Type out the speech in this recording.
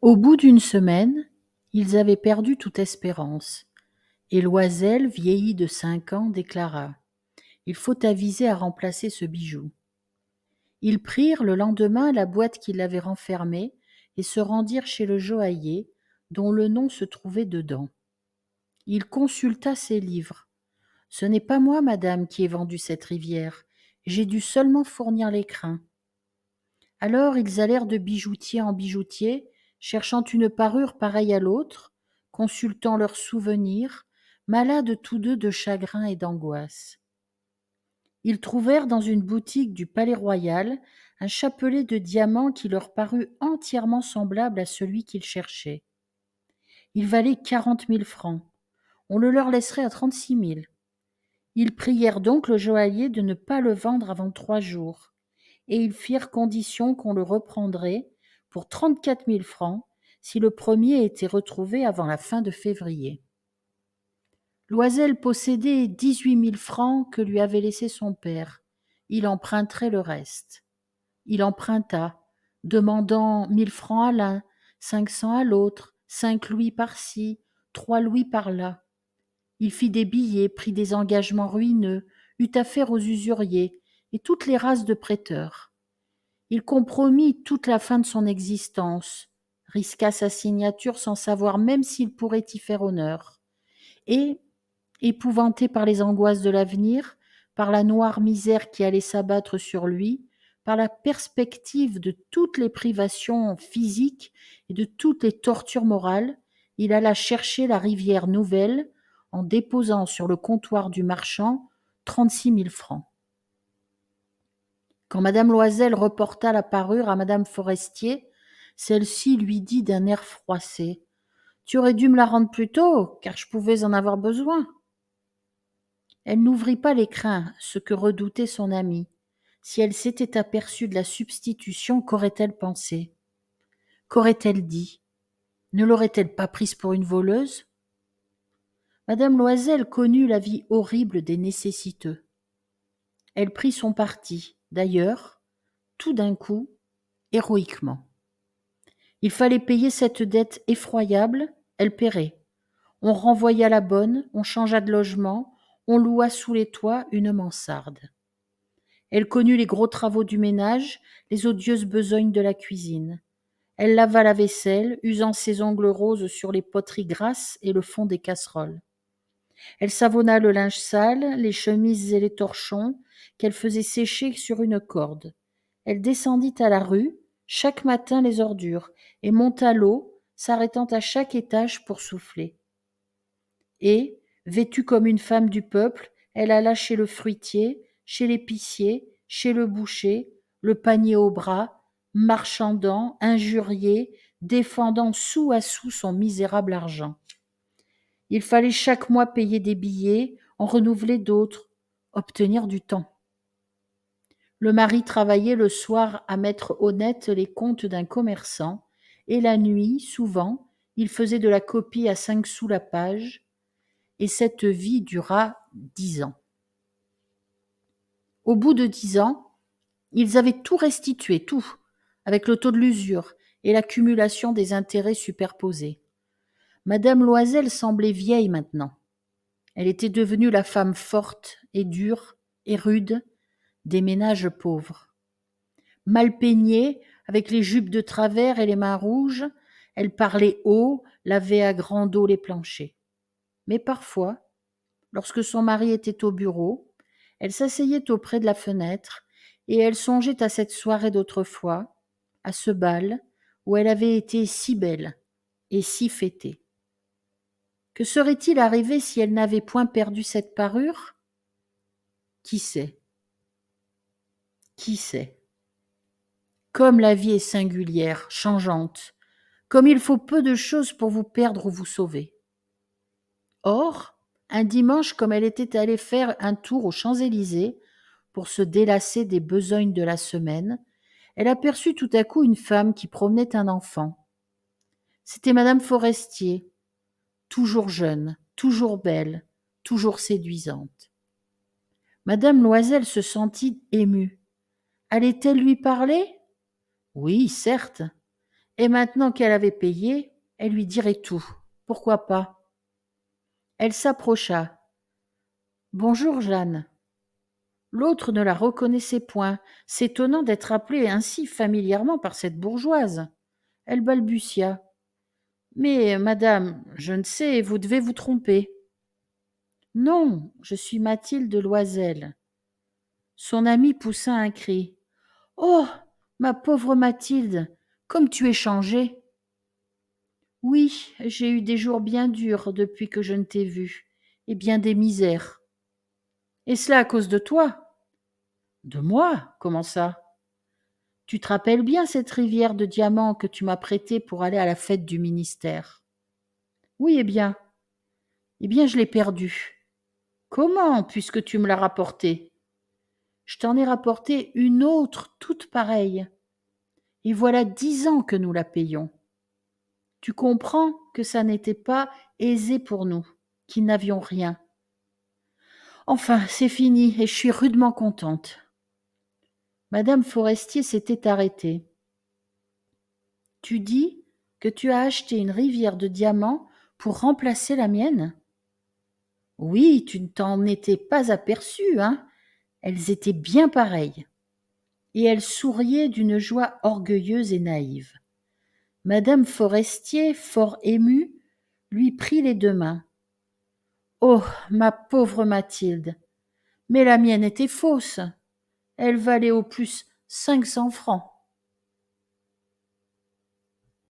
Au bout d'une semaine, ils avaient perdu toute espérance, et Loisel, vieilli de 5 ans, déclara: Il faut aviser à remplacer ce bijou. Ils prirent le lendemain la boîte qui l'avait renfermée et se rendirent chez le joaillier, dont le nom se trouvait dedans. Il consulta ses livres. Ce n'est pas moi, madame, qui ai vendu cette rivière. J'ai dû seulement fournir l'écrin. Alors ils allèrent de bijoutier en bijoutier, cherchant une parure pareille à l'autre, consultant leurs souvenirs, malades tous deux de chagrin et d'angoisse. Ils trouvèrent dans une boutique du Palais-Royal un chapelet de diamants qui leur parut entièrement semblable à celui qu'ils cherchaient. Il valait 40 000 francs. On le leur laisserait à 36 000. Ils prièrent donc le joaillier de ne pas le vendre avant 3 jours, et ils firent condition qu'on le reprendrait pour 34 000 francs si le premier était retrouvé avant la fin de février. Loisel possédait 18 000 francs que lui avait laissés son père. Il emprunterait le reste. Il emprunta, demandant 1 000 francs à l'un, 500 à l'autre, 5 louis par-ci, 3 louis par-là. Il fit des billets, prit des engagements ruineux, eut affaire aux usuriers et toutes les races de prêteurs. Il compromit toute la fin de son existence, risqua sa signature sans savoir même s'il pourrait y faire honneur, et, épouvanté par les angoisses de l'avenir, par la noire misère qui allait s'abattre sur lui, par la perspective de toutes les privations physiques et de toutes les tortures morales, il alla chercher la rivière nouvelle en déposant sur le comptoir du marchand 36 000 francs. Quand madame Loisel reporta la parure à madame Forestier, celle-ci lui dit d'un air froissé: Tu aurais dû me la rendre plus tôt, car je pouvais en avoir besoin. Elle n'ouvrit pas l'écrin, ce que redoutait son amie. Si elle s'était aperçue de la substitution, qu'aurait-elle pensé? Qu'aurait-elle dit? Ne l'aurait-elle pas prise pour une voleuse? Madame Loisel connut la vie horrible des nécessiteux. Elle prit son parti, d'ailleurs, tout d'un coup, héroïquement. Il fallait payer cette dette effroyable, elle paierait. On renvoya la bonne, on changea de logement, on loua sous les toits une mansarde. Elle connut les gros travaux du ménage, les odieuses besognes de la cuisine. Elle lava la vaisselle, usant ses ongles roses sur les poteries grasses et le fond des casseroles. Elle savonna le linge sale, les chemises et les torchons, qu'elle faisait sécher sur une corde. Elle descendit à la rue, chaque matin les ordures, et monta l'eau, s'arrêtant à chaque étage pour souffler. Et, vêtue comme une femme du peuple, elle alla chez le fruitier, chez l'épicier, chez le boucher, le panier au bras, marchandant, injuriée, défendant sou à sou son misérable argent. Il fallait chaque mois payer des billets, en renouveler d'autres, obtenir du temps. Le mari travaillait le soir à mettre au net les comptes d'un commerçant, et la nuit, souvent, il faisait de la copie à 5 sous la page, et cette vie dura 10 ans. Au bout de 10 ans, ils avaient tout restitué, tout, avec le taux de l'usure et l'accumulation des intérêts superposés. Madame Loisel semblait vieille maintenant. Elle était devenue la femme forte et dure et rude des ménages pauvres. Mal peignée, avec les jupes de travers et les mains rouges, elle parlait haut, lavait à grande eau les planchers. Mais parfois, lorsque son mari était au bureau, elle s'asseyait auprès de la fenêtre et elle songeait à cette soirée d'autrefois, à ce bal où elle avait été si belle et si fêtée. Que serait-il arrivé si elle n'avait point perdu cette parure? Qui sait? Qui sait? Comme la vie est singulière, changeante, comme il faut peu de choses pour vous perdre ou vous sauver. Or, un dimanche, comme elle était allée faire un tour aux Champs-Élysées pour se délasser des besognes de la semaine, elle aperçut tout à coup une femme qui promenait un enfant. C'était madame Forestier, toujours jeune, toujours belle, toujours séduisante. Madame Loisel se sentit émue. Allait-elle lui parler? Oui, certes. Et maintenant qu'elle avait payé, elle lui dirait tout. Pourquoi pas? Elle s'approcha. Bonjour, Jeanne. L'autre ne la reconnaissait point, s'étonnant d'être appelée ainsi familièrement par cette bourgeoise. Elle balbutia. Mais, madame, je ne sais, vous devez vous tromper. Non, je suis Mathilde Loisel. Son amie poussa un cri. Oh, ma pauvre Mathilde, comme tu es changée. Oui, j'ai eu des jours bien durs depuis que je ne t'ai vue, et bien des misères. Et cela à cause de toi. De moi? Comment ça? Tu te rappelles bien cette rivière de diamants que tu m'as prêtée pour aller à la fête du ministère? Oui, eh bien, je l'ai perdue. Comment, puisque tu me l'as rapportée? Je t'en ai rapporté une autre toute pareille. Et voilà 10 ans que nous la payons. Tu comprends que ça n'était pas aisé pour nous, qui n'avions rien. Enfin, c'est fini, et je suis rudement contente. Madame Forestier s'était arrêtée. Tu dis que tu as acheté une rivière de diamants pour remplacer la mienne? Oui, tu ne t'en étais pas aperçue, hein? Elles étaient bien pareilles. Et elle souriait d'une joie orgueilleuse et naïve. Madame Forestier, fort émue, lui prit les 2 mains. Oh, ma pauvre Mathilde! Mais la mienne était fausse. Elle valait au plus 500 francs.